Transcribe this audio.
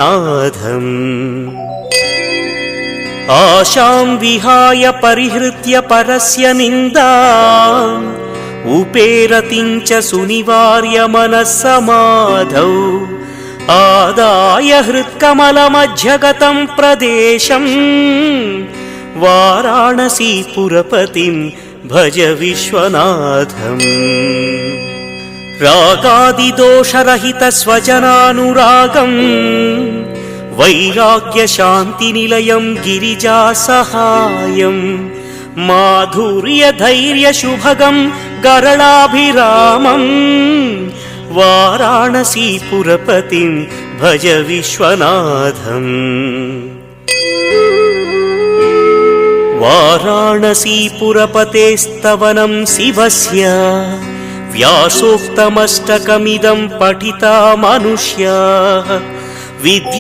नाथम् आशां विहाय परिहृत्य परस्य निन्दाम् उपेरतिं च सुनिवार्य मनः समाधौ आदाय हृत्कमलमध्यगतं प्रदेशम् वाराणसीपुरपतिं भज विश्वनाथम् रागादिदोषरहितस्वजनानुरागम् वैराग्यशान्तिनिलयं गिरिजासहायम् माधुर्यधैर्यशुभगं गरलाभिरामम् वाराणसीपुरपतिं भज विश्वनाथम् वाराणसीपुरपतेस्तवनं शिवस्य व्यासोक्तमष्टकमिदं पठिता मनुष्याः